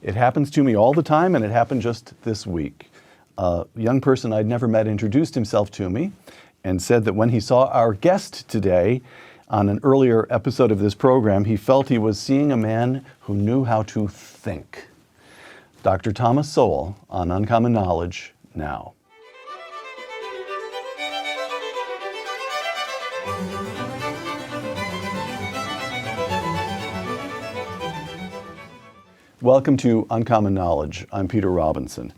It happens to me all the time, and it happened just this week. A young person I'd never met introduced himself to me and said that when he saw our guest today on an earlier episode of this program, he felt he was seeing a man who knew how to think. Dr. Thomas Sowell on Uncommon Knowledge now. Welcome to Uncommon Knowledge. I'm Peter Robinson.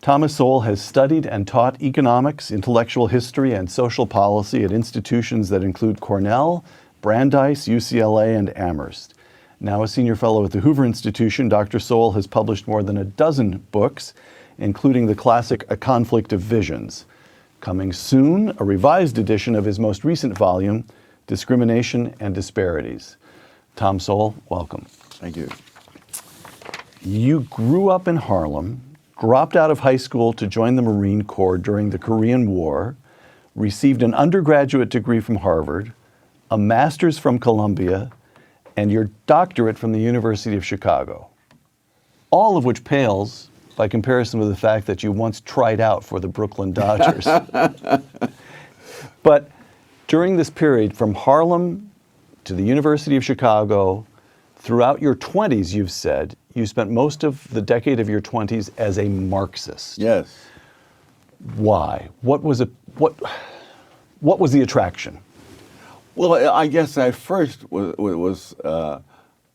Thomas Sowell has studied and taught economics, intellectual history, and social policy at institutions that include Cornell, Brandeis, UCLA, and Amherst. Now a senior fellow at the Hoover Institution, Dr. Sowell has published more than a dozen books, including the classic A Conflict of Visions. Coming soon, a revised edition of his most recent volume, Discrimination and Disparities. Tom Sowell, welcome. Thank you. You grew up in Harlem, dropped out of high school to join the Marine Corps during the Korean War, received an undergraduate degree from Harvard, a master's from Columbia, and your doctorate from the University of Chicago. All of which pales by comparison with the fact that you once tried out for the Brooklyn Dodgers. But during this period, from Harlem to the University of Chicago, throughout your 20s, you've said, you spent most of the decade of your 20s as a Marxist. Yes. Why? What was the attraction? Well, I guess I first was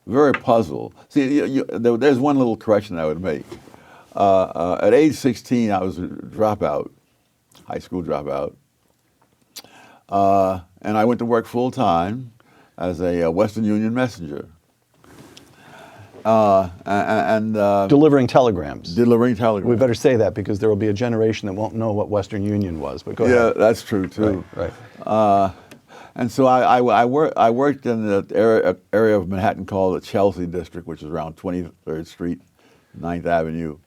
very puzzled. See, there's one little correction I would make. At age 16, I was a dropout, high school dropout, and I went to work full time as a Western Union messenger. Delivering telegrams. Delivering telegrams. We better say that because there will be a generation that won't know what Western Union was. But go ahead. Yeah, that's true too. Right. And so I worked in the area of Manhattan called the Chelsea District, which is around 23rd Street, 9th Avenue.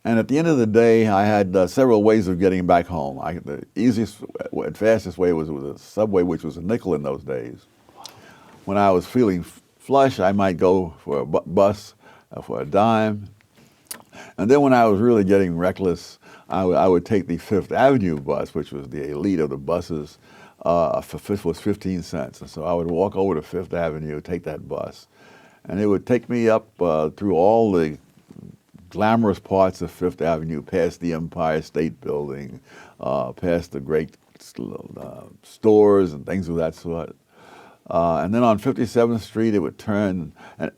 And at the end of the day, I had several ways of getting back home. The easiest and fastest way was with a subway, which was a nickel in those days. When I was feeling flush, I might go for a bus for a dime. And then when I was really getting reckless, I would take the Fifth Avenue bus, which was the elite of the buses, was 15 cents. And so I would walk over to Fifth Avenue, take that bus. And it would take me up through all the glamorous parts of Fifth Avenue, past the Empire State Building, past the great stores and things of that sort. And then on 57th Street, it would turn, and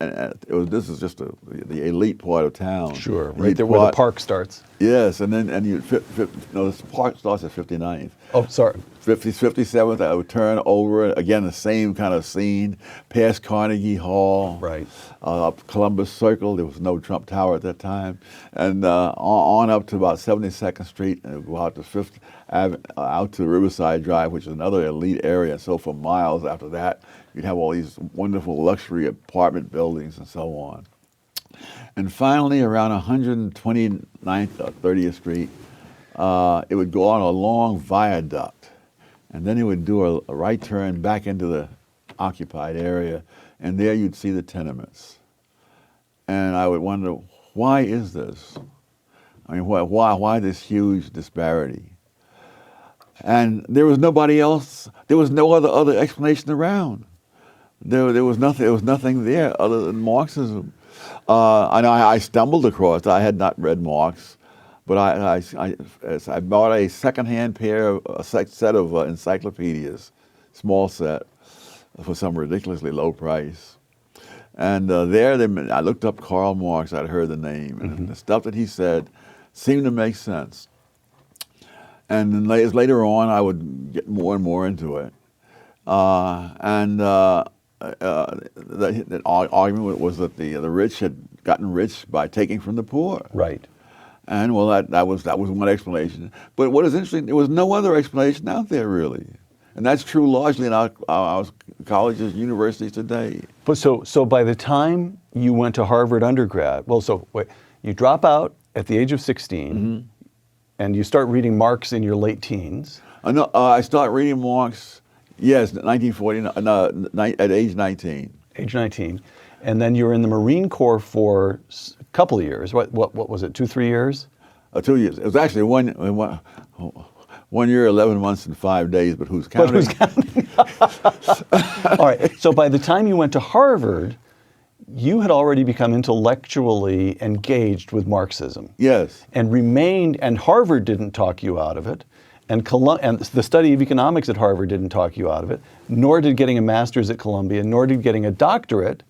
this is just the elite part of town. Sure, right there where the park starts. Yes, and then the park starts at 59th. Oh, sorry. 57th, I would turn over, again, the same kind of scene, past Carnegie Hall, right, up Columbus Circle. There was no Trump Tower at that time, and on up to about 72nd Street, and go out to Fifth Avenue, out to Riverside Drive, which is another elite area. And so for miles after that, you'd have all these wonderful luxury apartment buildings and so on. And finally, around 129th or 30th Street, it would go on a long viaduct. And then it would do a right turn back into the occupied area, and there you'd see the tenements. And I would wonder, why is this? I mean, why this huge disparity? And there was nobody else. There was no other explanation around. There was nothing there other than Marxism. And I stumbled across. I had not read Marx. But I bought a secondhand set of encyclopedias, small set, for some ridiculously low price. And I looked up Karl Marx. I'd heard the name, and the stuff that he said seemed to make sense. And then later on, I would get more and more into it. The argument was that the rich had gotten rich by taking from the poor. Right. And well, that was one explanation. But what is interesting, there was no other explanation out there really, and that's true largely in our colleges, universities today. But so by the time you went to Harvard undergrad, you drop out at the age of 16, and you start reading Marx in your late teens. I start reading Marx, yes, 1949, at age 19. Age 19. And then you were in the Marine Corps for a couple of years. What was it, 2-3 years? 2 years. It was actually 1 year, 11 months, and 5 days, but who's counting? But who's counting? All right, so by the time you went to Harvard, you had already become intellectually engaged with Marxism. Yes. And remained, and Harvard didn't talk you out of it, and the study of economics at Harvard didn't talk you out of it, nor did getting a master's at Columbia, nor did getting a doctorate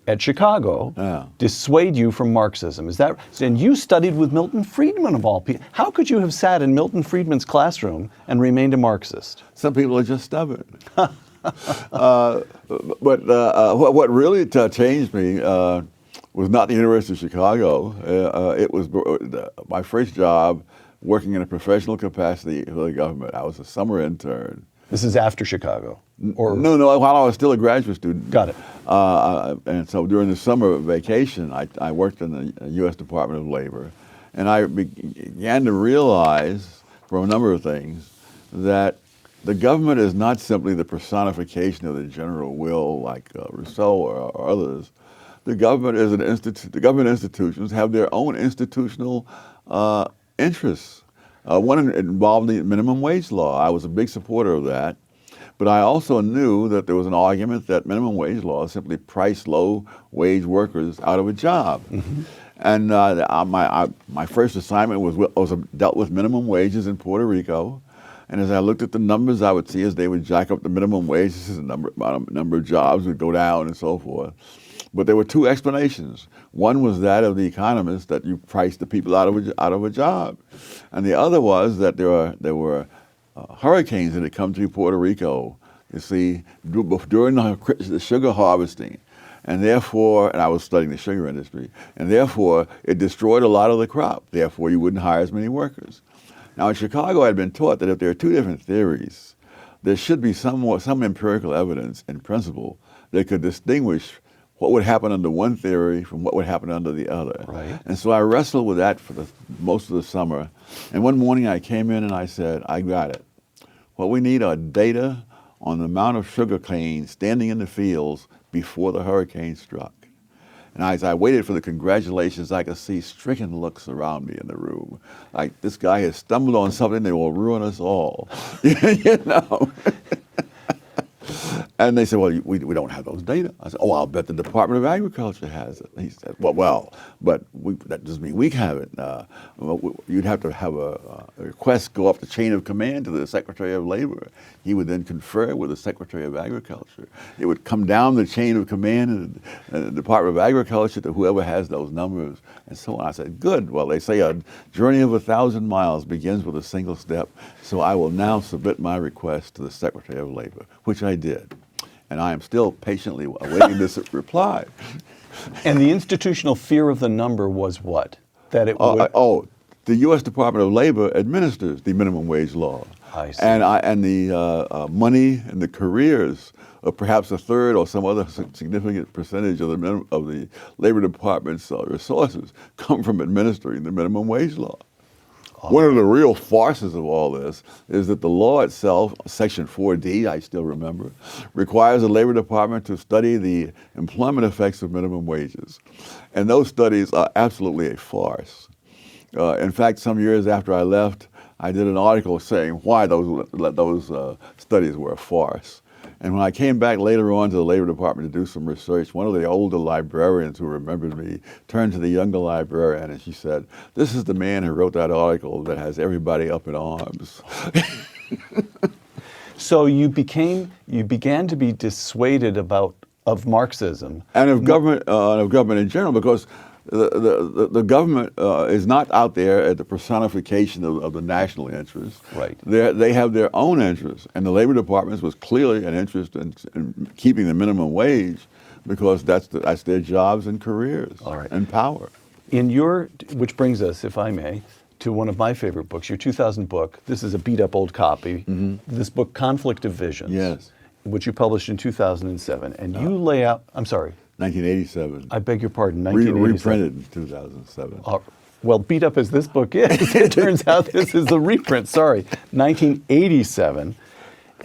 at Chicago dissuade you from Marxism. Is that? And you studied with Milton Friedman of all people. How could you have sat in Milton Friedman's classroom and remained a Marxist? Some people are just stubborn. But what really changed me was not the University of Chicago. It was my first job working in a professional capacity for the government. I was a summer intern. This is after Chicago? Or No, while I was still a graduate student. Got it. And so during the summer vacation, I worked in the U.S. Department of Labor. And I began to realize, from a number of things, that the government is not simply the personification of the general will like Rousseau or others. The government is an the government institutions have their own institutional interests. One involved the minimum wage law. I was a big supporter of that. But I also knew that there was an argument that minimum wage law simply priced low-wage workers out of a job. Mm-hmm. And my first assignment dealt with minimum wages in Puerto Rico. And as I looked at the numbers, I would see as they would jack up the minimum wages, the number of jobs would go down and so forth. But there were two explanations. One was that of the economists, that you priced the people out of a job. And the other was that there were hurricanes that had come through Puerto Rico, you see, during the sugar harvesting. And therefore, and I was studying the sugar industry, and therefore it destroyed a lot of the crop. Therefore, you wouldn't hire as many workers. Now in Chicago, I had been taught that if there are two different theories, there should be some empirical evidence in principle that could distinguish what would happen under one theory from what would happen under the other. Right. And so I wrestled with that for most of the summer. And one morning I came in and I said, I got it. What we need are data on the amount of sugar cane standing in the fields before the hurricane struck. And as I waited for the congratulations, I could see stricken looks around me in the room. Like, this guy has stumbled on something that will ruin us all. You know? And they said, well, we don't have those data. I said, oh, I'll bet the Department of Agriculture has it. He said, well, but that doesn't mean we have it. You'd have to have a request go up the chain of command to the Secretary of Labor. He would then confer with the Secretary of Agriculture. It would come down the chain of command in the Department of Agriculture to whoever has those numbers and so on. I said, good. Well, they say a journey of 1,000 miles begins with a single step, so I will now submit my request to the Secretary of Labor, which I did. And I am still patiently awaiting this reply. And the institutional fear of the number was what? That it would... The U.S. Department of Labor administers the minimum wage law. I see. And the money and the careers of perhaps a third or some other significant percentage of the Labor Department's resources come from administering the minimum wage law. One of the real farces of all this is that the law itself, Section 4D, I still remember, requires the Labor Department to study the employment effects of minimum wages. And those studies are absolutely a farce. In fact, some years after I left, I did an article saying why those studies were a farce. And when I came back later on to the Labor Department to do some research, one of the older librarians who remembered me turned to the younger librarian and she said, this is the man who wrote that article that has everybody up in arms. So you began to be dissuaded of Marxism. And of government in general, because the government is not out there at the personification of the national interest. Right. They have their own interests, and the Labor Department was clearly an interest in keeping the minimum wage because that's their jobs and careers and power. Which brings us, if I may, to one of my favorite books, your 2000 book. This is a beat-up old copy. Mm-hmm. This book, Conflict of Visions. Yes. Which you published in 2007, and you lay out. I'm sorry. 1987. I beg your pardon, 1987. Reprinted in 2007. Well, beat up as this book is, it turns out this is a reprint, sorry. 1987,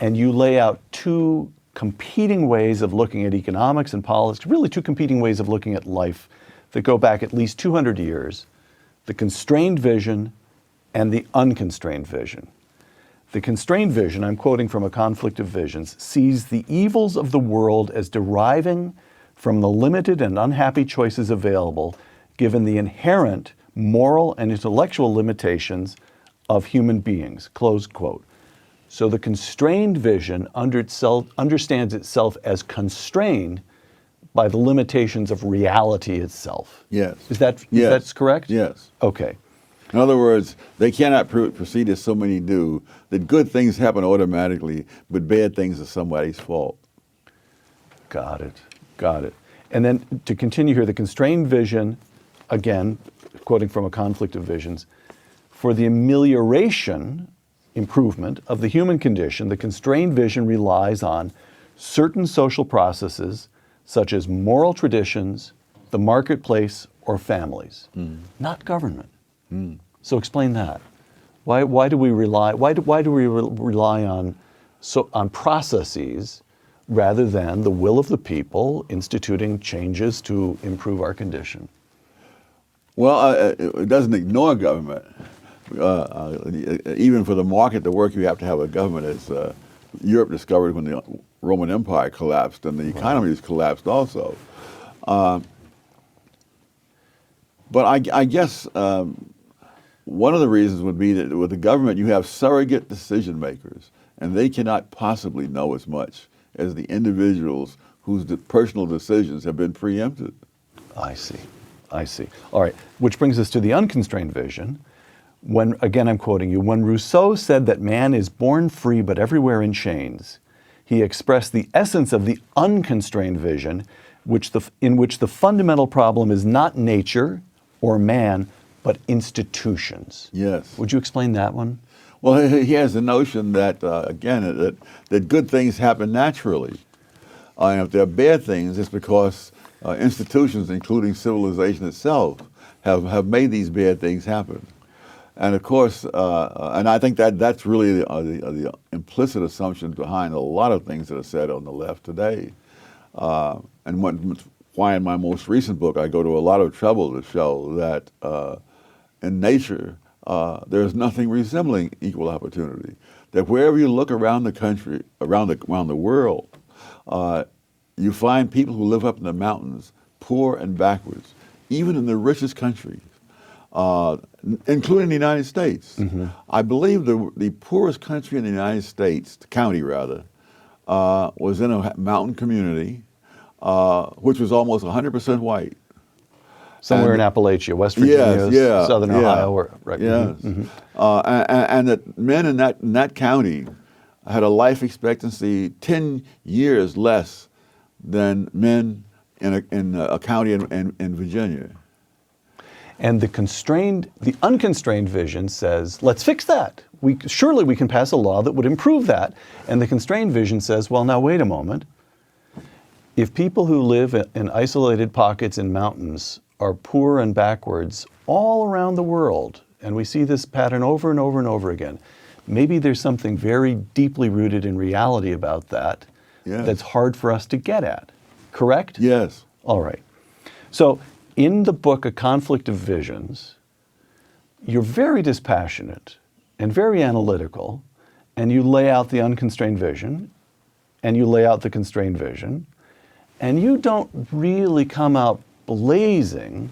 and you lay out two competing ways of looking at economics and politics, really two competing ways of looking at life that go back at least 200 years, the constrained vision and the unconstrained vision. The constrained vision, I'm quoting from A Conflict of Visions, sees the evils of the world as deriving from the limited and unhappy choices available, given the inherent moral and intellectual limitations of human beings, close quote. So the constrained vision understands itself as constrained by the limitations of reality itself. Yes. Is that correct? Yes. Okay. In other words, they cannot proceed as so many do, that good things happen automatically, but bad things are somebody's fault. Got it. Got it. And then to continue here, the constrained vision, again, quoting from A Conflict of Visions, for the amelioration, improvement of the human condition, the constrained vision relies on certain social processes such as moral traditions, the marketplace, or families, not government. So explain that. Why do we rely on processes rather than the will of the people instituting changes to improve our condition? Well, it doesn't ignore government. Even for the market to work, you have to have a government, as Europe discovered when the Roman Empire collapsed, and the economies collapsed also. But I guess one of the reasons would be that with the government you have surrogate decision makers, and they cannot possibly know as much as the individuals whose personal decisions have been preempted. I see. All right, which brings us to the unconstrained vision. When, again, I'm quoting you, when Rousseau said that man is born free but everywhere in chains, he expressed the essence of the unconstrained vision, in which the fundamental problem is not nature or man, but institutions. Yes. Would you explain that one? Well, he has the notion that, again, that good things happen naturally. And if they're bad things, it's because institutions, including civilization itself, have made these bad things happen. And of course, and I think that's really the implicit assumption behind a lot of things that are said on the left today. And why in my most recent book I go to a lot of trouble to show that in nature there's nothing resembling equal opportunity. That wherever you look around the country, around the world, you find people who live up in the mountains, poor and backwards, even in the richest countries. Including the United States. I believe the poorest country in the United States, the county rather, was in a mountain community, which was almost 100% white. Somewhere in Appalachia, West Virginia, Southern Ohio. Right. Yes. And that men in that county had a life expectancy 10 years less than men in a county in Virginia. And the unconstrained vision says, let's fix that. Surely we can pass a law that would improve that. And the constrained vision says, well, now wait a moment. If people who live in isolated pockets in mountains are poor and backwards all around the world, and we see this pattern over and over and over again, maybe there's something very deeply rooted in reality about that that's hard for us to get at. Correct? Yes. All right. So in the book, A Conflict of Visions, you're very dispassionate and very analytical, and you lay out the unconstrained vision, and you lay out the constrained vision, and you don't really come out blazing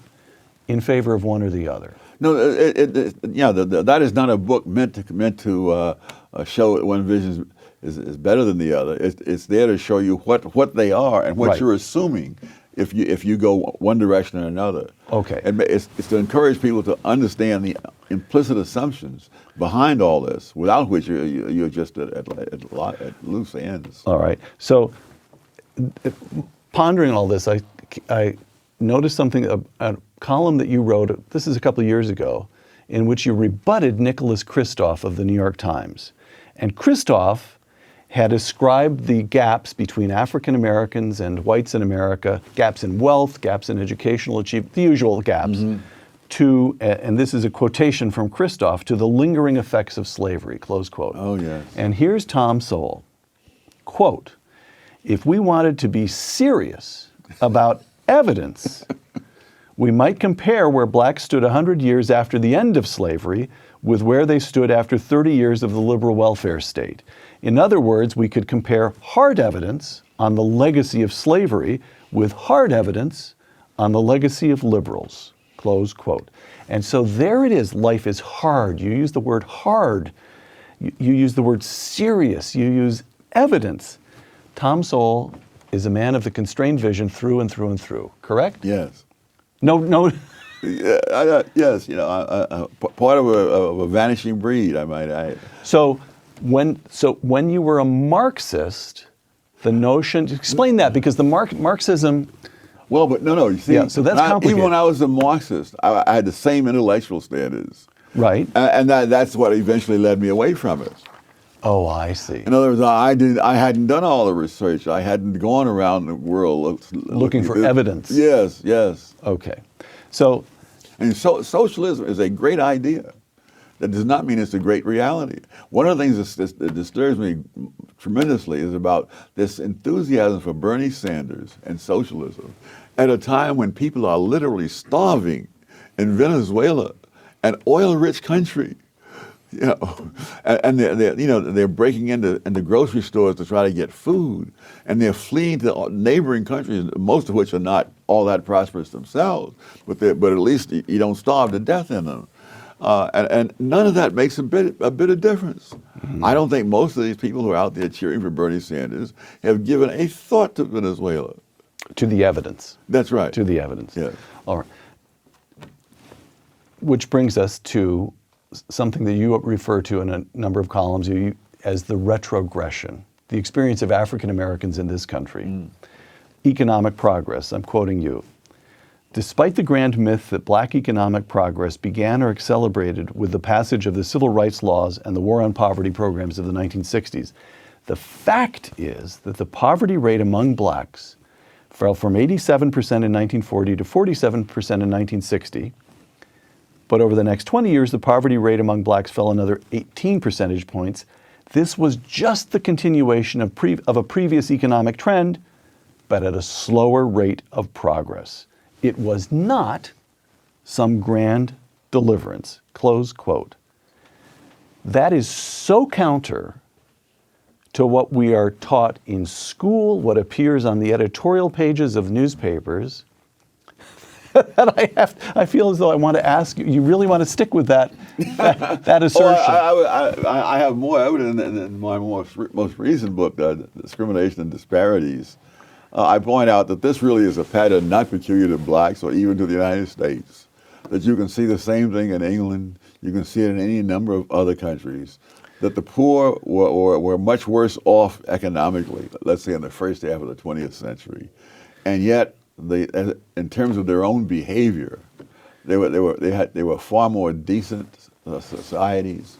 in favor of one or the other. No, that is not a book meant to show that one vision is better than the other. It's there to show you what they are and what you're assuming if you go one direction or another. Okay. And it's to encourage people to understand the implicit assumptions behind all this, without which you're just at loose ends. All right. So, pondering all this, I noticed something, a column that you wrote, this is a couple of years ago, in which you rebutted Nicholas Kristof of the New York Times. And Kristof had ascribed the gaps between African Americans and whites in America, gaps in wealth, gaps in educational achievement, the usual gaps, to, and this is a quotation from Kristof, to the lingering effects of slavery, close quote. Oh, yes. And here's Tom Sowell, quote, If we wanted to be serious about evidence, we might compare where blacks stood 100 years after the end of slavery with where they stood after 30 years of the liberal welfare state. In other words, we could compare hard evidence on the legacy of slavery with hard evidence on the legacy of liberals, close quote. And so there it is, life is hard. You use the word hard, you use the word serious, you use evidence. Tom Sowell is a man of the constrained vision through and through and through, correct? Yes. No. Yes, part of a vanishing breed, I might add. So when you were a Marxist, the notion, explain that, because the Marxism. Well, but no, you see, Yeah, so that's complicated. even when I was a Marxist, I had the same intellectual standards. Right. And that's what eventually led me away from it. Oh, I see. In other words, I hadn't done all the research. I hadn't gone around the world Looking for evidence. Yes, yes. Okay. So, And socialism is a great idea. That does not mean it's a great reality. One of the things that disturbs me tremendously is about this enthusiasm for Bernie Sanders and socialism at a time when people are literally starving in Venezuela, an oil-rich country. And they're breaking into grocery stores to try to get food, and they're fleeing to neighboring countries, most of which are not all that prosperous themselves, but at least you don't starve to death in them. And none of that makes a bit of difference. Mm-hmm. I don't think most of these people who are out there cheering for Bernie Sanders have given a thought to Venezuela. To the evidence. That's right. To the evidence. Yes. All right. Which brings us to something that you refer to in a number of columns as the retrogression, the experience of African Americans in this country. Economic progress, I'm quoting you. Despite the grand myth that black economic progress began or accelerated with the passage of the civil rights laws and the war on poverty programs of the 1960s, the fact is that the poverty rate among blacks fell from 87% in 1940 to 47% in 1960. But over the next 20 years, the poverty rate among blacks fell another 18 percentage points. This was just the continuation of a previous economic trend, but at a slower rate of progress. It was not some grand deliverance, close quote. That is so counter to what we are taught in school, what appears on the editorial pages of newspapers, that I feel as though I want to ask you, you really want to stick with that assertion? I have more evidence in my most recent book, Discrimination and Disparities. I point out that this really is a pattern not peculiar to blacks or even to the United States, that you can see the same thing in England, you can see it in any number of other countries, that the poor were much worse off economically, let's say in the first half of the 20th century, and yet in terms of their own behavior, they were far more decent societies,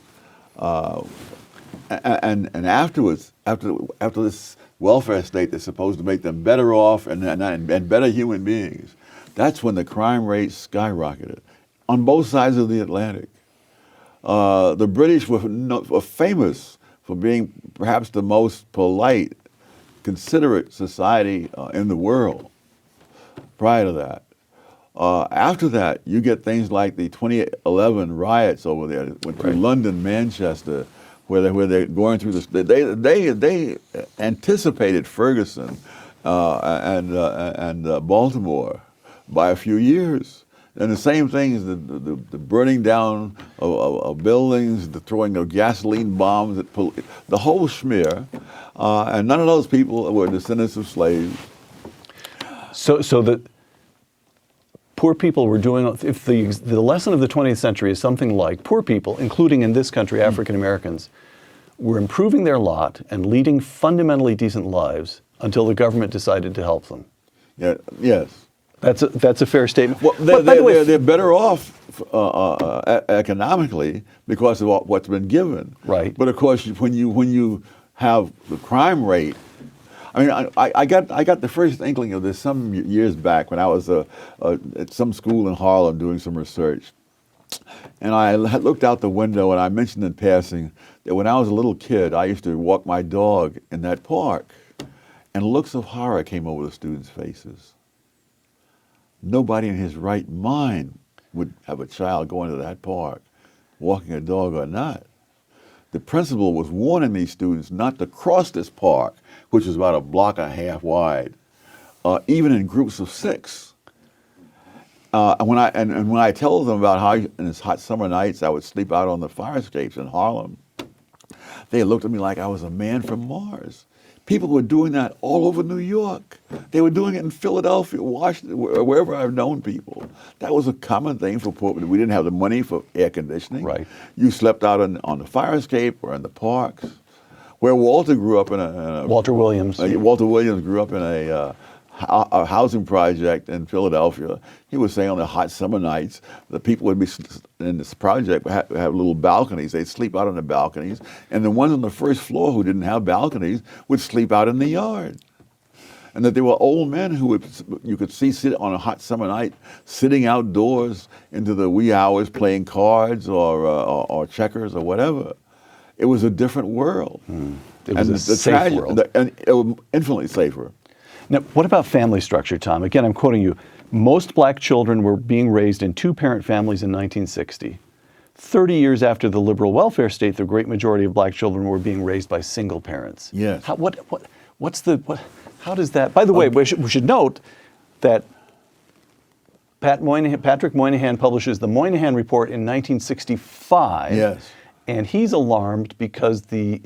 and afterwards, after this welfare state that's supposed to make them better off and better human beings, that's when the crime rate skyrocketed on both sides of the Atlantic. The British were famous for being perhaps the most polite, considerate society in the world. Prior to that. After that, you get things like the 2011 riots over there that went through London, Manchester, where they're going through this. They anticipated Ferguson and Baltimore by a few years. And the same thing is the burning down of buildings, the throwing of gasoline bombs, the whole smear. And none of those people were descendants of slaves. So the poor people were doing, if the lesson of the 20th century is something like poor people, including in this country African Americans, were improving their lot and leading fundamentally decent lives until the government decided to help them. Yeah, yes. That's a fair statement. Well, they're better off economically because of what's been given. Right. But of course, when you have the crime rate, I mean, I got the first inkling of this some years back when I was at some school in Harlem doing some research. And I looked out the window and I mentioned in passing that when I was a little kid, I used to walk my dog in that park. and looks of horror came over the students' faces. Nobody in his right mind would have a child go into that park, walking a dog or not. The principal was warning these students not to cross this park, which is about a block and a half wide, even in groups of 6. And when I tell them about how in his hot summer nights I would sleep out on the fire escapes in Harlem, they looked at me like I was a man from Mars. People were doing that all over New York. They were doing it in Philadelphia, Washington, wherever I've known people. That was a common thing for poor people. We didn't have the money for air conditioning. Right. You slept out on the fire escape or in the parks. Where Walter grew up in a Walter Williams. Walter Williams grew up in a housing project in Philadelphia. He was saying on the hot summer nights, the people would be in this project would have little balconies. They'd sleep out on the balconies, and the ones on the first floor who didn't have balconies would sleep out in the yard. And that there were old men who you could see sit on a hot summer night, sitting outdoors into the wee hours playing cards or checkers or whatever. It was a different world. It was a safe world. And it was infinitely safer. Now, what about family structure, Tom? Again, I'm quoting you. Most black children were being raised in 2-parent families in 1960. 30 years after the liberal welfare state, the great majority of black children were being raised by single parents. Yes. How does that, by the way, we should note that Patrick Moynihan publishes the Moynihan Report in 1965. Yes. And he's alarmed because the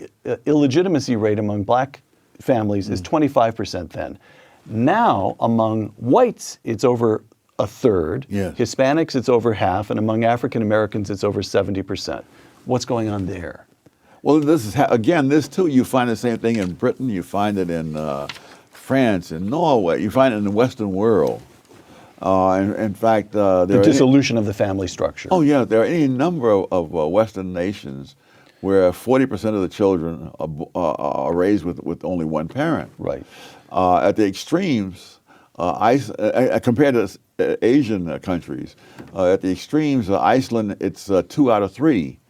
illegitimacy rate among black families is 25% then. Now, among whites, it's over a third. Yes. Hispanics, it's over half. And among African Americans, it's over 70%. What's going on there? Well, this is, again, this too, you find the same thing in Britain, you find it in France, in Norway, you find it in the Western world. In fact, The dissolution of the family structure. Oh yeah, there are any number of Western nations where 40% of the children are raised with only one parent. Right. At the extremes, compared to Asian countries, at the extremes, Iceland, it's 2 out of 3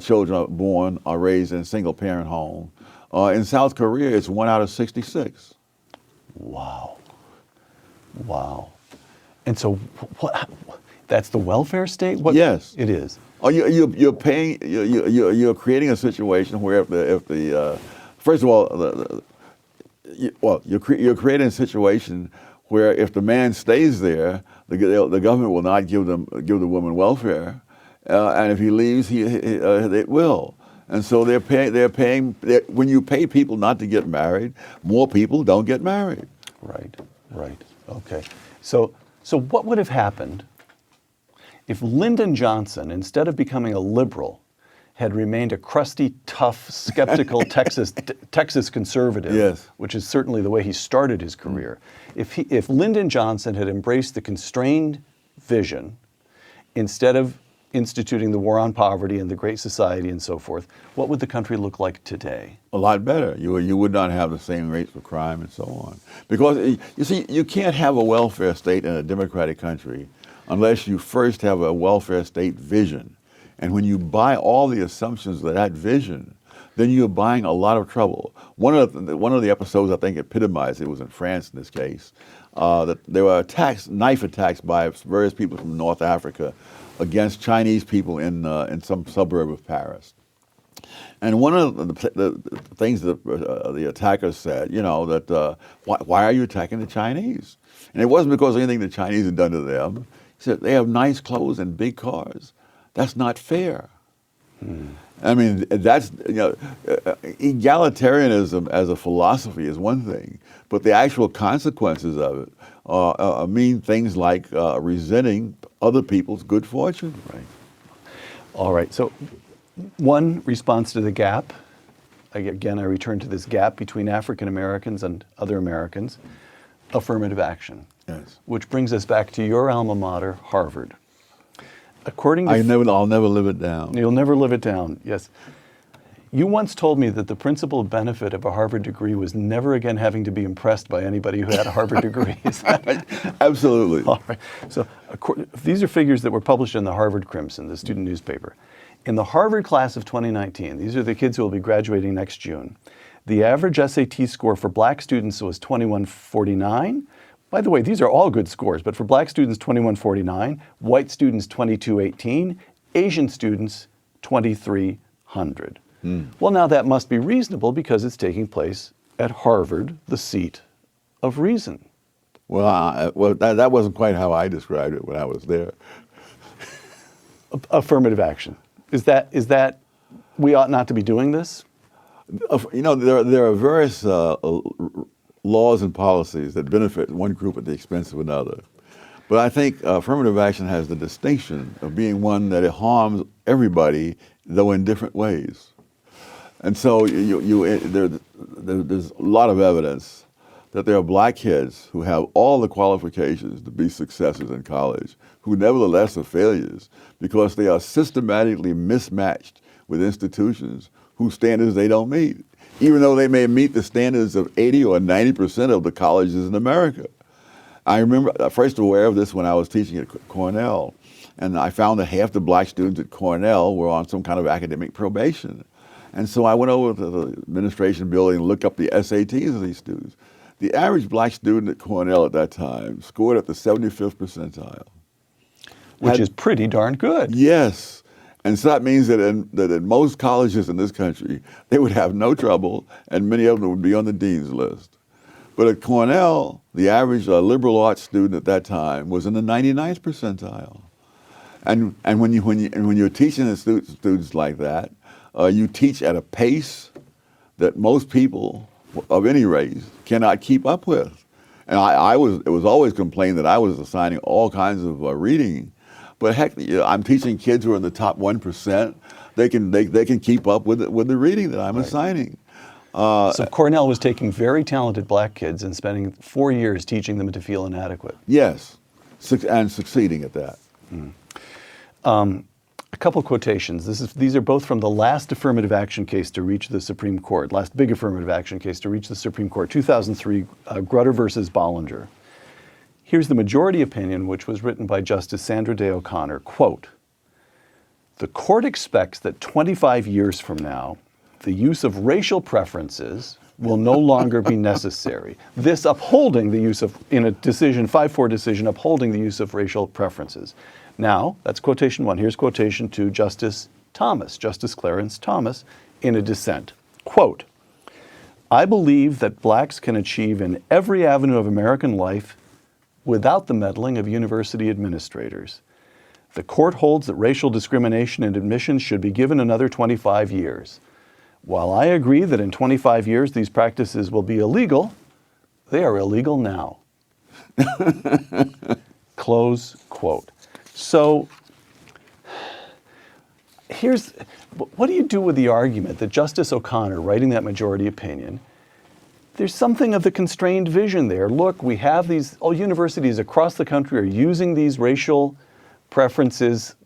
children born are raised in a single-parent home. In South Korea, it's 1 out of 66. Wow. Wow. And so, that's the welfare state? Yes, it is. Oh, you're paying. You're creating a situation where if the first of all, you're creating a situation where if the man stays there, the government will not give the woman welfare, and if he leaves, it will. And so they're paying. When you pay people not to get married, more people don't get married. Right. Right. Okay. So what would have happened if Lyndon Johnson, instead of becoming a liberal, had remained a crusty, tough, skeptical Texas conservative, yes, which is certainly the way he started his career. If Lyndon Johnson had embraced the constrained vision, instead of instituting the war on poverty and the Great Society and so forth, what would the country look like today? A lot better. You would not have the same rates for crime and so on. Because, you see, you can't have a welfare state in a democratic country unless you first have a welfare state vision. And when you buy all the assumptions of that vision, then you're buying a lot of trouble. One of the episodes I think epitomized it was in France in this case, that there were knife attacks by various people from North Africa against Chinese people in some suburb of Paris. And one of the things that the attackers said, that why are you attacking the Chinese? And it wasn't because of anything the Chinese had done to them. He said, they have nice clothes and big cars. That's not fair. I mean, that's, egalitarianism as a philosophy is one thing, but the actual consequences of it mean things like resenting other people's good fortune. Right. All right. So one response to the gap, again, I return to this gap between African Americans and other Americans, affirmative action. Yes. Which brings us back to your alma mater, Harvard. According to I'll never live it down. You'll never live it down, yes. You once told me that the principal benefit of a Harvard degree was never again having to be impressed by anybody who had a Harvard degree. Is that right? Absolutely. All right. So these are figures that were published in the Harvard Crimson, the student newspaper. In the Harvard class of 2019, these are the kids who will be graduating next June, The average SAT score for black students was 2149. By the way, these are all good scores, but for black students, 2149, white students, 2218, Asian students, 2300. Well, now that must be reasonable because it's taking place at Harvard, the seat of reason. Well, that wasn't quite how I described it when I was there. Affirmative action. Is that we ought not to be doing this? You know, there are various laws and policies that benefit one group at the expense of another. But I think affirmative action has the distinction of being one that it harms everybody, though in different ways. And so there's a lot of evidence that there are black kids who have all the qualifications to be successes in college, who nevertheless are failures because they are systematically mismatched with institutions whose standards they don't meet, even though they may meet the standards of 80 or 90% of the colleges in America. I remember first aware of this when I was teaching at Cornell, and I found that half the black students at Cornell were on some kind of academic probation. And so I went over to the administration building and looked up the SATs of these students. The average black student at Cornell at that time scored at the 75th percentile. Which is pretty darn good. Yes. And so that means that in most colleges in this country, they would have no trouble, and many of them would be on the dean's list. But at Cornell, the average liberal arts student at that time was in the 99th percentile. And when you're teaching the students like that, you teach at a pace that most people of any race cannot keep up with. And it was always complained that I was assigning all kinds of reading. But heck, I'm teaching kids who are in the top 1%. They can keep up with the reading that I'm assigning. So Cornell was taking very talented black kids and spending 4 years teaching them to feel inadequate. Yes, and succeeding at that. A couple quotations. These are both from the last affirmative action case to reach the Supreme Court, last big affirmative action case to reach the Supreme Court, 2003, Grutter versus Bollinger. Here's the majority opinion, which was written by Justice Sandra Day O'Connor. Quote, "The court expects that 25 years from now, the use of racial preferences will no longer be necessary." This upholding the use of, in a decision, 5-4 decision, upholding the use of racial preferences. Now, that's quotation one. Here's quotation two, Justice Clarence Thomas, in a dissent. Quote, "I believe that blacks can achieve in every avenue of American life without the meddling of university administrators. The court holds that racial discrimination in admissions should be given another 25 years. While I agree that in 25 years these practices will be illegal, they are illegal now." Close quote. So what do you do with the argument that Justice O'Connor, writing that majority opinion, there's something of the constrained vision there. Look, we have all universities across the country are using these racial preferences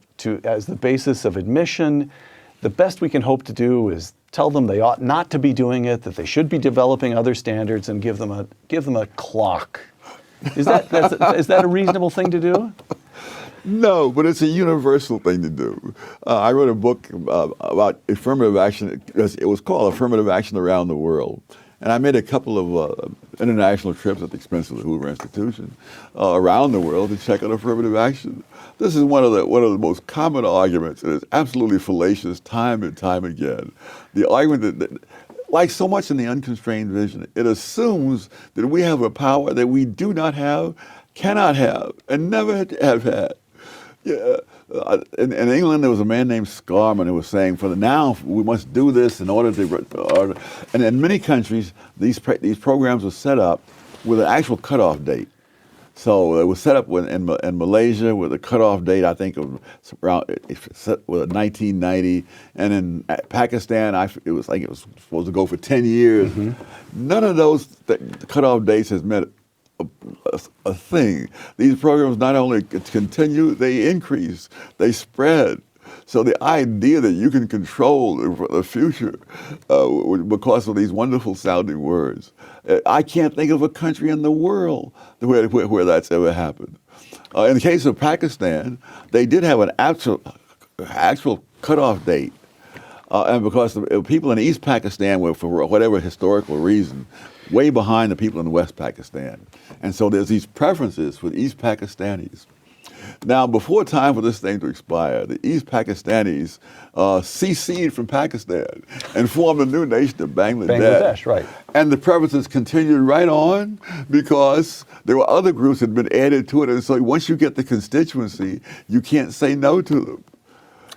as the basis of admission. The best we can hope to do is tell them they ought not to be doing it, that they should be developing other standards, and give them a clock. Is that a reasonable thing to do? No, but it's a universal thing to do. I wrote a book about affirmative action. It was called Affirmative Action Around the World. And I made a couple of international trips at the expense of the Hoover Institution around the world to check on affirmative action. This is one of the most common arguments, and it's absolutely fallacious time and time again. The argument that like so much in the unconstrained vision, it assumes that we have a power that we do not have, cannot have, and never have had. Yeah. In England, there was a man named Scarman who was saying, "For now, we must do this in order to." And in many countries, these programs were set up with an actual cutoff date. So it was set up in Malaysia with a cutoff date, I think, of around 1990, and in Pakistan, it was supposed to go for 10 years. Mm-hmm. None of those cutoff dates has met a thing. These programs not only continue, they increase, they spread. So the idea that you can control the future because of these wonderful sounding words, I can't think of a country in the world where that's ever happened. In the case of Pakistan, they did have an actual cutoff date And because the people in East Pakistan were, for whatever historical reason, way behind the people in West Pakistan. And so there's these preferences for the East Pakistanis. Now, before time for this thing to expire, the East Pakistanis seceded from Pakistan and formed a new nation of Bangladesh. Bangladesh, right. And the preferences continued right on because there were other groups that had been added to it. And so once you get the constituency, you can't say no to them.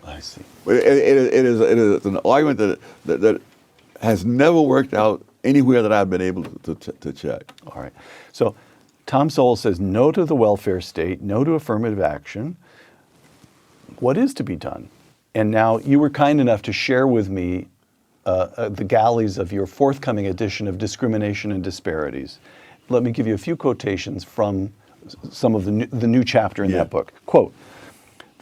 I see. It is an argument that has never worked out anywhere that I've been able to check. All right. So Tom Sowell says no to the welfare state, no to affirmative action. What is to be done? And now you were kind enough to share with me the galleys of your forthcoming edition of Discrimination and Disparities. Let me give you a few quotations from some of the new chapter in that book. Quote,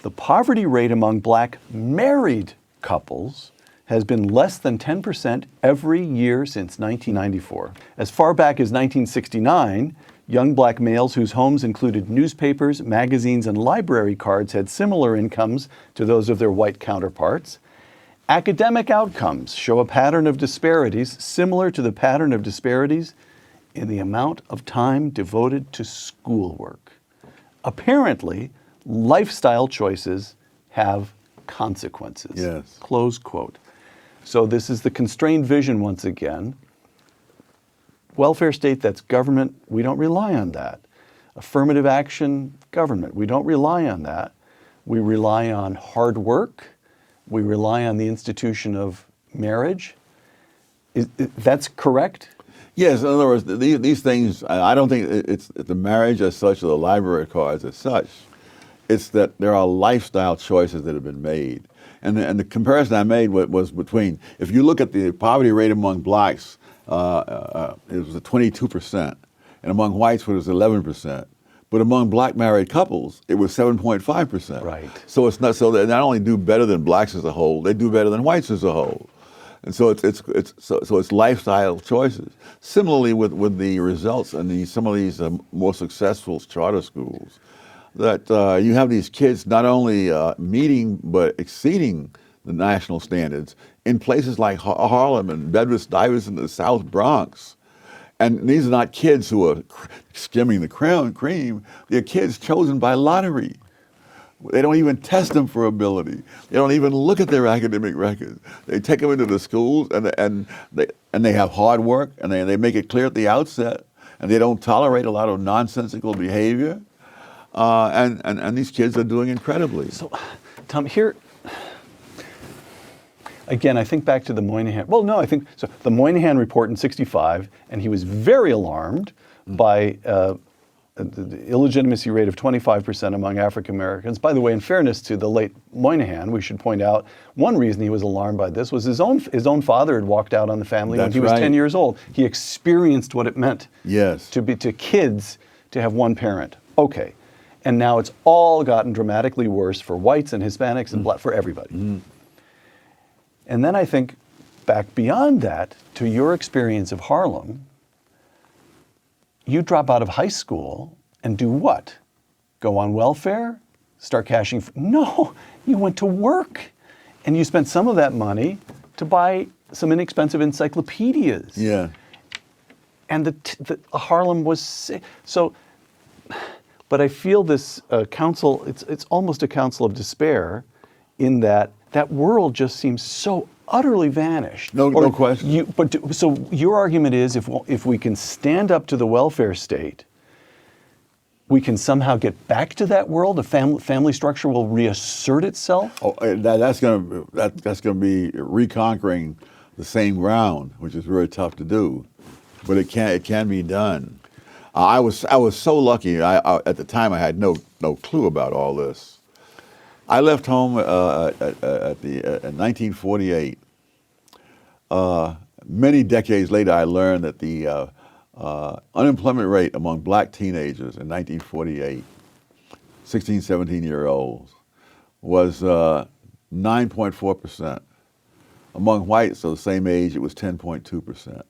"The poverty rate among black married couples has been less than 10% every year since 1994. As far back as 1969, young black males whose homes included newspapers, magazines, and library cards had similar incomes to those of their white counterparts. Academic outcomes show a pattern of disparities similar to the pattern of disparities in the amount of time devoted to schoolwork. Apparently, lifestyle choices have consequences." Yes. Close quote. So this is the constrained vision once again. Welfare state, that's government, we don't rely on that. Affirmative action, government, we don't rely on that. We rely on hard work. We rely on the institution of marriage. That's correct? Yes, in other words, these things, I don't think it's the marriage as such or the library cards as such. It's that there are lifestyle choices that have been made. And the comparison I made was between, if you look at the poverty rate among blacks, it was 22%, and among whites it was 11%. But among black married couples, it was 7.5%. Right. So it's not, so they not only do better than blacks as a whole, they do better than whites as a whole. And so it's lifestyle choices. Similarly with the results in some of these more successful charter schools, that you have these kids not only meeting but exceeding the national standards in places like Harlem and Bedford-Stuyvesant in the South Bronx. And these are not kids who are skimming the cream. They're kids chosen by lottery. They don't even test them for ability. They don't even look at their academic records. They take them into the schools and they have hard work and they make it clear at the outset, and they don't tolerate a lot of nonsensical behavior. And these kids are doing incredibly. So, Tom, here, again, I think back to the Moynihan. Well, no, I think so. The Moynihan report in '65, and he was very alarmed by the illegitimacy rate of 25% among African Americans. By the way, in fairness to the late Moynihan, we should point out one reason he was alarmed by this was his own father had walked out on the family when he was 10 years old. He experienced what it meant to kids to have one parent. Okay. And now it's all gotten dramatically worse for whites and Hispanics and black, for everybody. And then I think back beyond that to your experience of Harlem. You drop out of high school and do what? Go on welfare? Start cashing? No, you went to work and you spent some of that money to buy some inexpensive encyclopedias. Yeah. And the Harlem was so. But I feel this council, it's almost a council of despair in that world just seems so utterly vanished. No question. So your argument is if we can stand up to the welfare state, we can somehow get back to that world, a family structure will reassert itself? Oh, that's going to be reconquering the same ground, which is very tough to do, but it can be done. I was so lucky. At the time, I had no clue about all this. I left home in 1948. Many decades later, I learned that the unemployment rate among black teenagers in 1948, 16, 17-year-olds, was 9.4%. Among whites of the same age, it was 10.2%.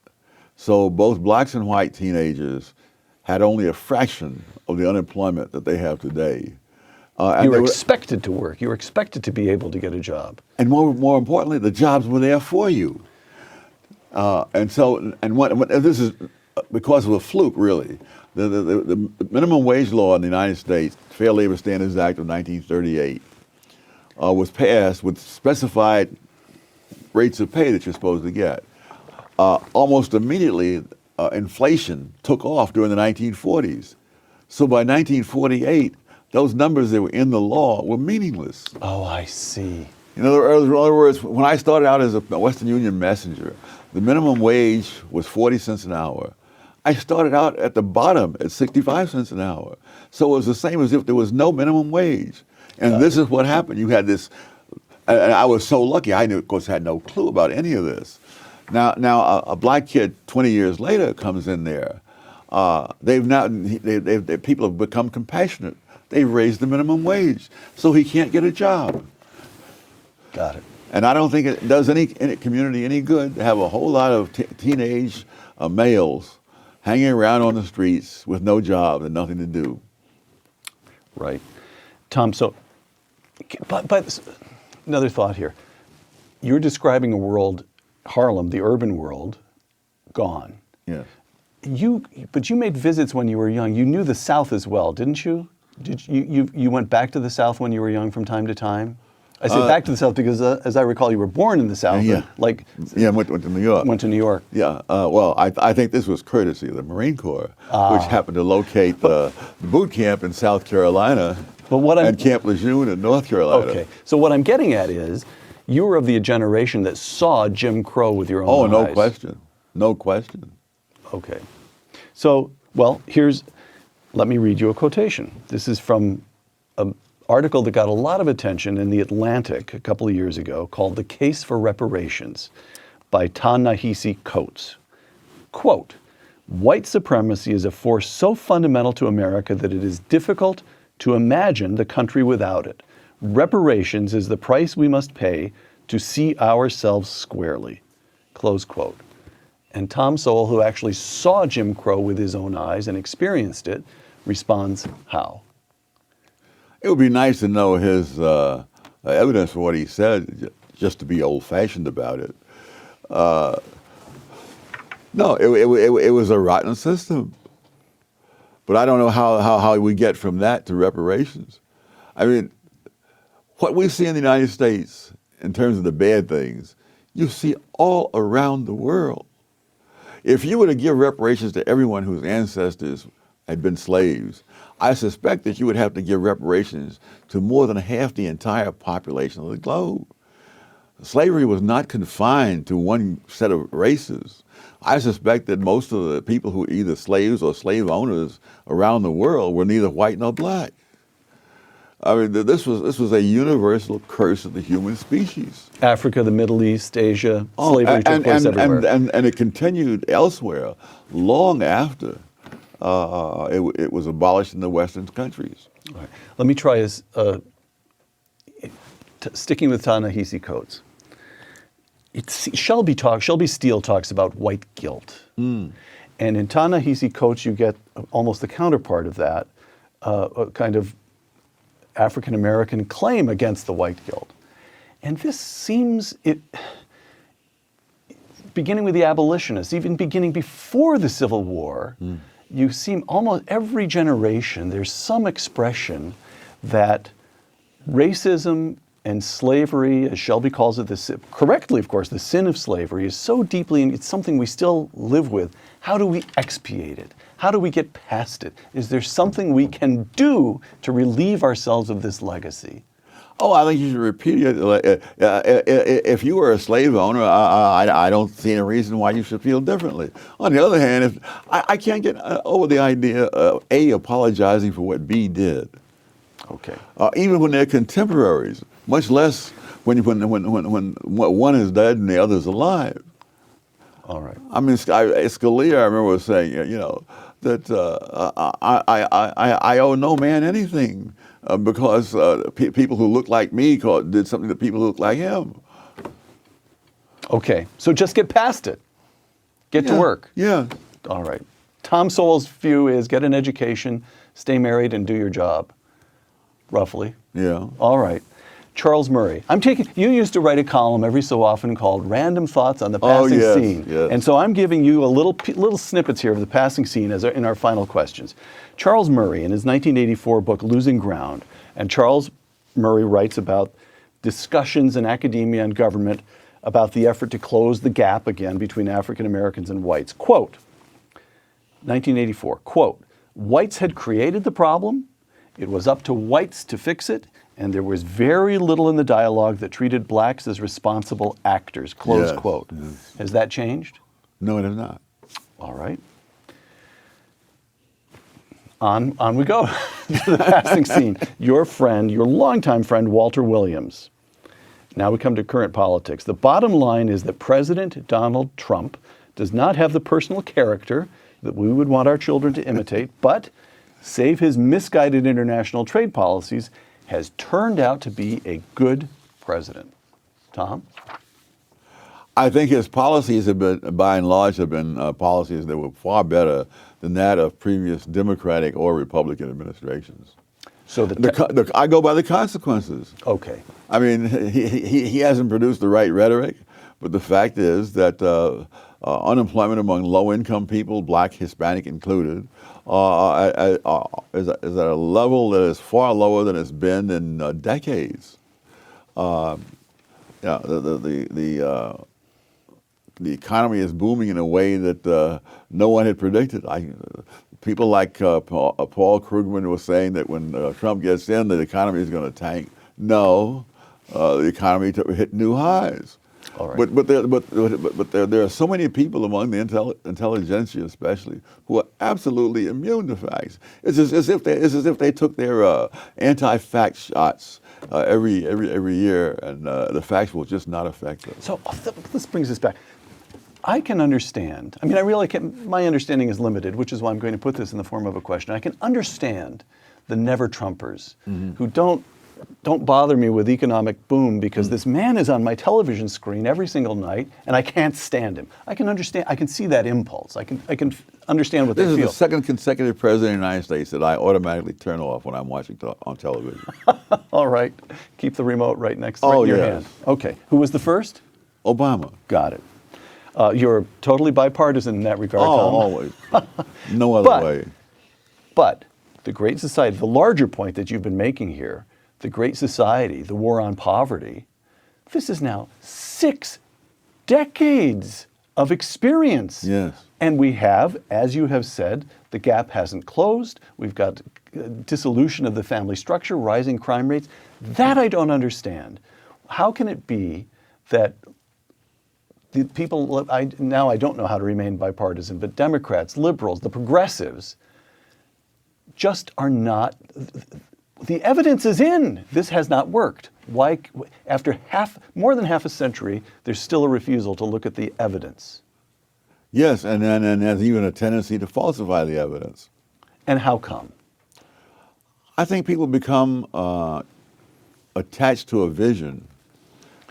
So both blacks and white teenagers had only a fraction of the unemployment that they have today. And You were they expected to work. You were expected to be able to get a job. and more importantly, the jobs were there for you. This is because of a fluke, really. The minimum wage law in the United States, Fair Labor Standards Act of 1938, was passed with specified rates of pay that you're supposed to get. Almost immediately, inflation took off during the 1940s. So by 1948, those numbers that were in the law were meaningless. Oh, I see. In other words, when I started out as a Western Union messenger, the minimum wage was 40 cents an hour. I started out at the bottom at 65 cents an hour. So it was the same as if there was no minimum wage. And this is what happened. You had this, and I was so lucky. I, of course, had no clue about any of this. Now a black kid 20 years later comes in there. People have become compassionate. They've raised the minimum wage, so he can't get a job. Got it. And I don't think it does any community any good to have a whole lot of teenage males hanging around on the streets with no job and nothing to do. Right. Tom, so, but another thought here. You're describing a world, Harlem, the urban world, gone. Yeah. But you made visits when you were young. You knew the South as well, didn't you? You went back to the South when you were young from time to time? I say back to the South because, as I recall, you were born in the South. Yeah. Went to New York. Went to New York. Yeah. Well, I think this was courtesy of the Marine Corps, which happened to locate the boot camp in South Carolina and Camp Lejeune in North Carolina. Okay. So what I'm getting at is, you were of the generation that saw Jim Crow with your own eyes. Oh, no question. No question. Okay. So, well, let me read you a quotation. This is from an article that got a lot of attention in The Atlantic a couple of years ago called The Case for Reparations by Ta-Nehisi Coates. Quote, "White supremacy is a force so fundamental to America that it is difficult to imagine the country without it. Reparations is the price we must pay to see ourselves squarely." Close quote. And Tom Sowell, who actually saw Jim Crow with his own eyes and experienced it, responds how? It would be nice to know his evidence for what he said, just to be old-fashioned about it. No, it was a rotten system. But I don't know how we get from that to reparations. I mean, what we see in the United States in terms of the bad things, you see all around the world. If you were to give reparations to everyone whose ancestors had been slaves, I suspect that you would have to give reparations to more than half the entire population of the globe. Slavery was not confined to one set of races. I suspect that most of the people who were either slaves or slave owners around the world were neither white nor black. I mean, this was a universal curse of the human species. Africa, the Middle East, Asia, slavery took place everywhere. And it continued elsewhere long after it was abolished in the Western countries. All right. Let me try sticking with Ta-Nehisi Coates. Shelby Steele talks about white guilt. And in Ta-Nehisi Coates, you get almost the counterpart of that, a kind of African-American claim against the white guilt. And this seems, beginning with the abolitionists, even beginning before the Civil War, you seem almost every generation, there's some expression that racism and slavery, as Shelby calls it, correctly, of course, the sin of slavery is so deeply, and it's something we still live with. How do we expiate it? How do we get past it? Is there something we can do to relieve ourselves of this legacy? Oh, I think you should repeat it. If you were a slave owner, I don't see any reason why you should feel differently. On the other hand, I can't get over the idea of A, apologizing for what B did. Okay. Even when they're contemporaries, much less when one is dead and the other is alive. All right. I mean, Scalia, I remember saying, that I owe no man anything because people who look like me did something to people who look like him. Okay, so just get past it. Get to work. Yeah. All right. Tom Sowell's view is get an education, stay married, and do your job. roughly. Yeah. All right. Charles Murray. You used to write a column every so often called Random Thoughts on the Passing yes, Scene. yes. And so I'm giving you a little snippets here of the passing scene in our final questions. Charles Murray, in his 1984 book, Losing Ground, and Charles Murray writes about discussions in academia and government about the effort to close the gap again between African Americans and whites. Quote, 1984, quote, whites had created the problem, it was up to whites to fix it, and there was very little in the dialogue that treated blacks as responsible actors, close quote. Yes. Has that changed? No, it has not. All right. On we go to the passing scene. Your friend, your longtime friend, Walter Williams. Now we come to current politics. The bottom line is that President Donald Trump does not have the personal character that we would want our children to imitate, but, save his misguided international trade policies, has turned out to be a good president. Tom? I think his policies have been, by and large, policies that were far better than that of previous Democratic or Republican administrations. So I go by the consequences. Okay. I mean, he hasn't produced the right rhetoric, but the fact is that unemployment among low-income people, black, Hispanic included, is at a level that is far lower than it's been in decades. The economy is booming in a way that no one had predicted. People like Paul Krugman was saying that when Trump gets in, the economy is going to tank. No, the economy hit new highs. All right. But there are so many people among the intelligentsia, especially, who are absolutely immune to facts. It's as if they took their anti-fact shots every year, and the facts will just not affect them. So this brings us back. I can understand. I mean, I really can. My understanding is limited, which is why I'm going to put this in the form of a question. I can understand the never Trumpers who don't bother me with economic boom because this man is on my television screen every single night and I can't stand him. I can understand. I can see that impulse. I can understand what they feel. This is the second consecutive president of the United States that I automatically turn off when I'm watching on television. All right. Keep the remote right next to your hand. Okay. Who was the first? Obama. Got it. You're totally bipartisan in that regard, Tom. Always. No other way. But the Great Society, the larger point that you've been making here, the Great Society, the war on poverty, this is now 6 decades of experience. Yes. And we have, as you have said, the gap hasn't closed. We've got dissolution of the family structure, rising crime rates. That I don't understand. How can it be that the people, now I don't know how to remain bipartisan, but Democrats, liberals, the progressives, just are not, the evidence is in. This has not worked. Why, after more than half a century, there's still a refusal to look at the evidence? Yes, and there's even a tendency to falsify the evidence. And how come? I think people become attached to a vision,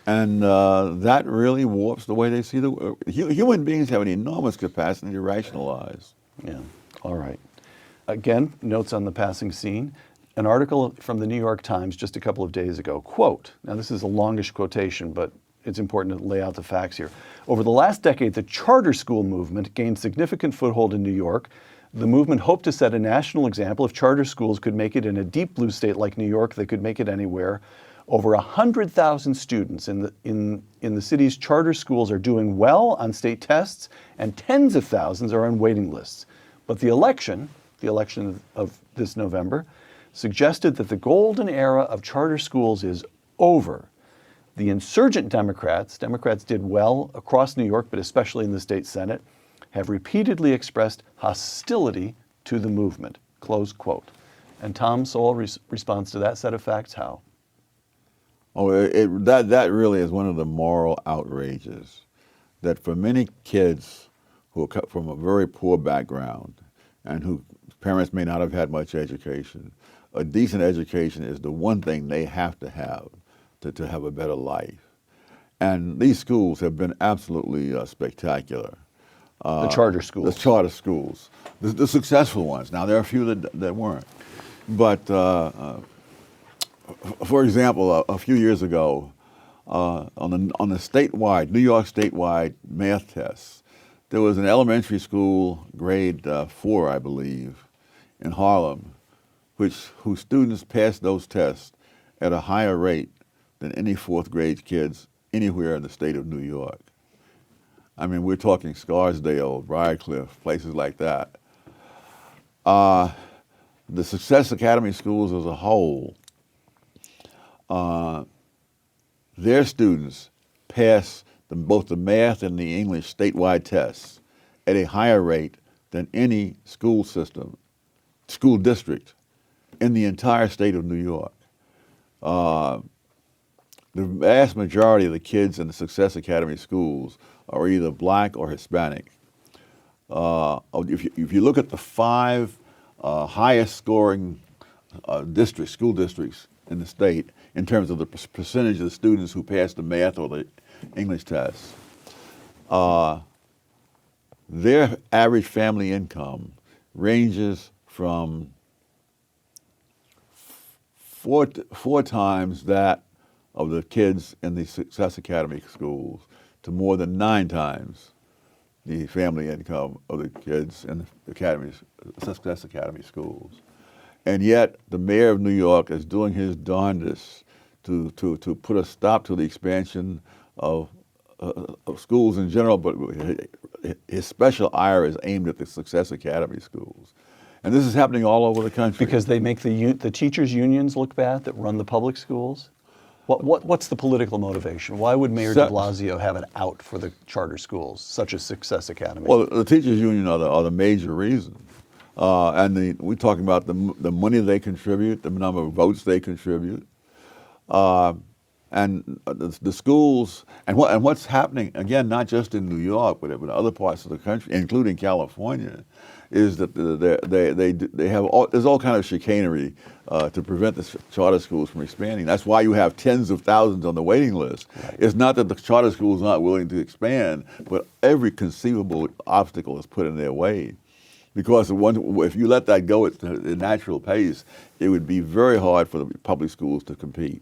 and that really warps the way they see the world. Human beings have an enormous capacity to rationalize. Yeah, all right. Again, notes on the passing scene. An article from the New York Times just a couple of days ago, quote, now this is a longish quotation, but it's important to lay out the facts here. Over the last decade, the charter school movement gained significant foothold in New York. The movement hoped to set a national example. If charter schools could make it in a deep blue state like New York, they could make it anywhere. Over 100,000 students in the city's charter schools are doing well on state tests, and tens of thousands are on waiting lists. But the election of this November, suggested that the golden era of charter schools is over. The insurgent Democrats did well across New York, but especially in the state Senate, have repeatedly expressed hostility to the movement, close quote. And Tom Sowell responds to that set of facts how? Oh, that really is one of the moral outrages, that for many kids who are cut from a very poor background and whose parents may not have had much education, a decent education is the one thing they have to have a better life. And these schools have been absolutely spectacular. The charter schools. The charter schools. The successful ones. Now, there are a few that weren't. But for example, a few years ago, on the statewide, New York statewide math tests, there was an elementary school, grade 4, I believe, in Harlem, whose students passed those tests at a higher rate than any fourth grade kids anywhere in the state of New York. I mean, we're talking Scarsdale, Briarcliff, places like that. The Success Academy schools as a whole, their students pass both the math and the English statewide tests at a higher rate than any school system, school district in the entire state of New York. The vast majority of the kids in the Success Academy schools are either black or Hispanic. If you look at the 5 highest scoring school districts in the state in terms of the percentage of the students who pass the math or the English tests, their average family income ranges from four times that of the kids in the Success Academy schools to more than 9 times the family income of the kids in the Success Academy schools. And yet the mayor of New York is doing his darndest to put a stop to the expansion of schools in general, but his special ire is aimed at the Success Academy schools. And this is happening all over the country. Because they make the teachers' unions look bad that run the public schools? What's the political motivation? Why would Mayor de Blasio have an out for the charter schools, such as Success Academy? Well, the teachers' union are the major reason. And we're talking about the money they contribute, the number of votes they contribute. And the schools, and what's happening, again, not just in New York, but in other parts of the country, including California, is that there's all kind of chicanery to prevent the charter schools from expanding. That's why you have tens of thousands on the waiting list. Right. It's not that the charter schools aren't willing to expand, but every conceivable obstacle is put in their way. Because if you let that go at the natural pace, it would be very hard for the public schools to compete.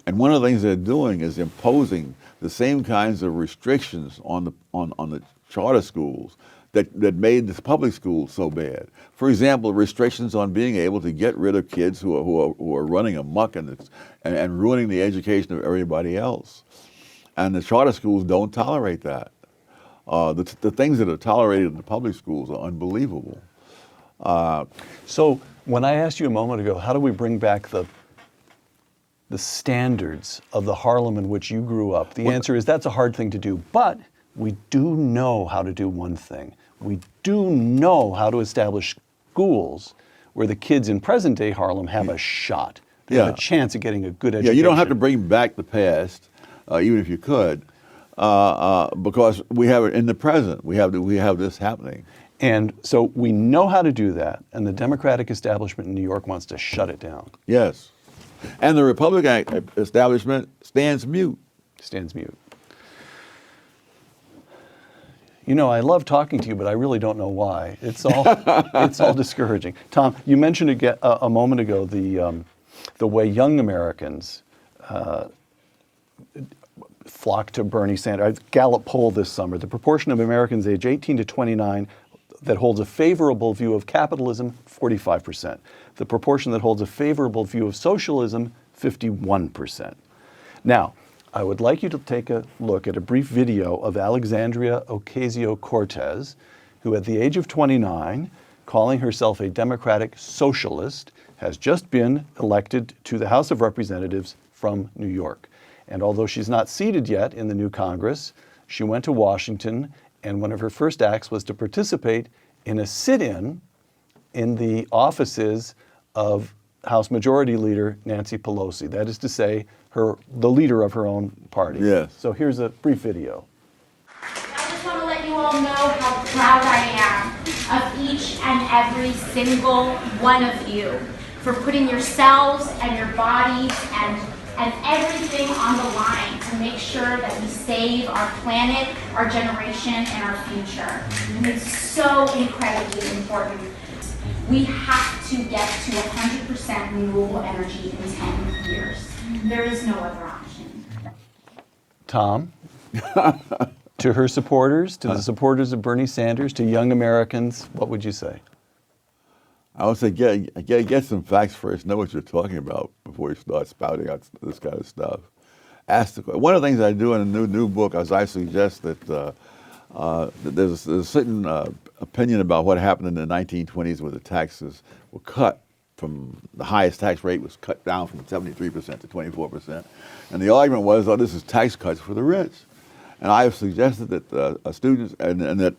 And one of the things they're doing is imposing the same kinds of restrictions on the charter schools that made the public schools so bad. For example, restrictions on being able to get rid of kids who are running amok and ruining the education of everybody else. And the charter schools don't tolerate that. The things that are tolerated in the public schools are unbelievable. So when I asked you a moment ago, how do we bring back the standards of the Harlem in which you grew up, the answer is that's a hard thing to do. But we do know how to do one thing. We do know how to establish schools where the kids in present-day Harlem have a shot. They have a chance of getting a good education. Yeah, you don't have to bring back the past, even if you could, because we have it in the present. We have this happening. And so we know how to do that, and the Democratic establishment in New York wants to shut it down. Yes. And the Republican establishment stands mute. Stands mute. You know, I love talking to you, but I really don't know why. It's all discouraging. Tom, you mentioned a moment ago the way young Americans flock to Bernie Sanders. Gallup poll this summer, the proportion of Americans age 18 to 29 that holds a favorable view of capitalism, 45%. The proportion that holds a favorable view of socialism, 51%. Now, I would like you to take a look at a brief video of Alexandria Ocasio-Cortez, who at the age of 29, calling herself a democratic socialist, has just been elected to the House of Representatives from New York. And although she's not seated yet in the new Congress, she went to Washington, and one of her first acts was to participate in a sit-in in the offices of House Majority Leader Nancy Pelosi. That is to say, the leader of her own party. Yes. So here's a brief video. I just want to let you all know how proud I am of each and every single one of you for putting yourselves and your bodies and everything on the line to make sure that we save our planet, our generation, and our future. And it's so incredibly important. We have to get to 100% renewable energy in 10 years. There is no other option. Tom, to her supporters, to the supporters of Bernie Sanders, to young Americans, what would you say? I would say get some facts first. Know what you're talking about before you start spouting out this kind of stuff. One of the things I do in a new book is I suggest that there's a certain opinion about what happened in the 1920s where the taxes were cut from the highest tax rate was cut down from 73% to 24%. And the argument was, oh, this is tax cuts for the rich. And I have suggested that students and that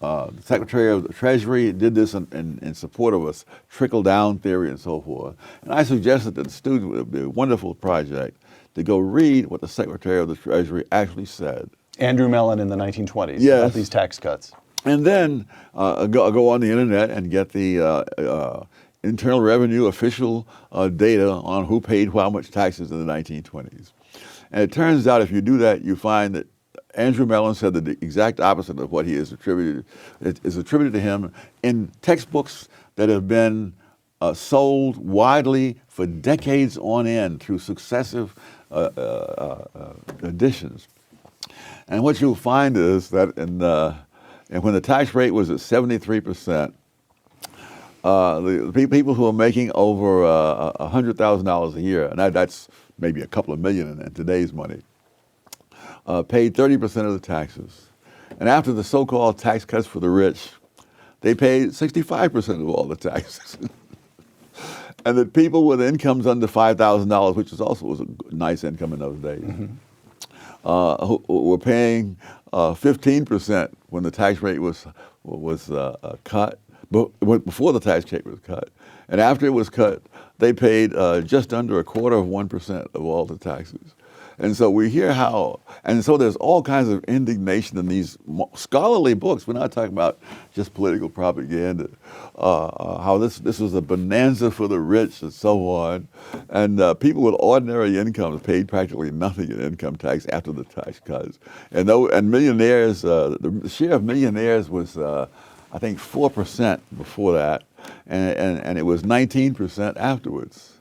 the Secretary of the Treasury did this in support of a trickle-down theory and so forth. And I suggested that the students would be a wonderful project to go read what the Secretary of the Treasury actually said. Andrew Mellon in the 1920s, Yes. about these tax cuts. And then go on the internet and get the Internal Revenue official data on who paid how much taxes in the 1920s. And it turns out if you do that, you find that Andrew Mellon said the exact opposite of what he is attributed. It is attributed to him in textbooks that have been sold widely for decades on end through successive editions. And what you'll find is that and when the tax rate was at 73%, the people who are making over $100,000 a year, and that's maybe a couple of million in today's money, paid 30% of the taxes. And after the so-called tax cuts for the rich, they paid 65% of all the taxes. And the people with incomes under $5,000, which was a nice income in those days, who were paying 15% when the tax rate was cut, before the tax rate was cut. And after it was cut, they paid just under 1/4% of all the taxes. And so we hear so there's all kinds of indignation in these scholarly books. We're not talking about just political propaganda. How this was a bonanza for the rich and so on. And people with ordinary incomes paid practically nothing in income tax after the tax cuts. And millionaires, the share of millionaires was, I think, 4% before that. And it was 19% afterwards.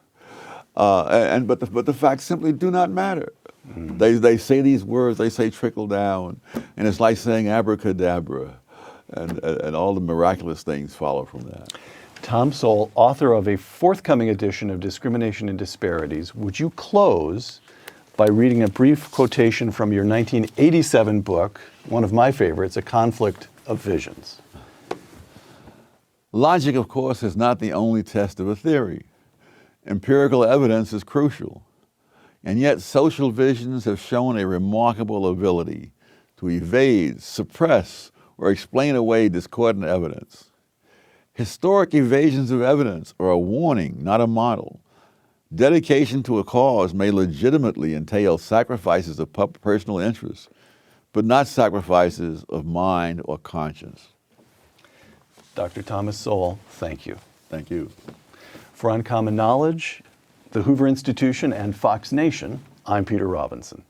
But the facts simply do not matter. They say these words, they say trickle down, and it's like saying abracadabra, and all the miraculous things follow from that. Tom Sowell, author of a forthcoming edition of Discrimination and Disparities, would you close by reading a brief quotation from your 1987 book, one of my favorites, A Conflict of Visions? Logic, of course, is not the only test of a theory. Empirical evidence is crucial. And yet social visions have shown a remarkable ability to evade, suppress, or explain away discordant evidence. Historic evasions of evidence are a warning, not a model. Dedication to a cause may legitimately entail sacrifices of personal interest, but not sacrifices of mind or conscience. Dr. Thomas Sowell, thank you. Thank you. For Uncommon Knowledge, the Hoover Institution, and Fox Nation, I'm Peter Robinson.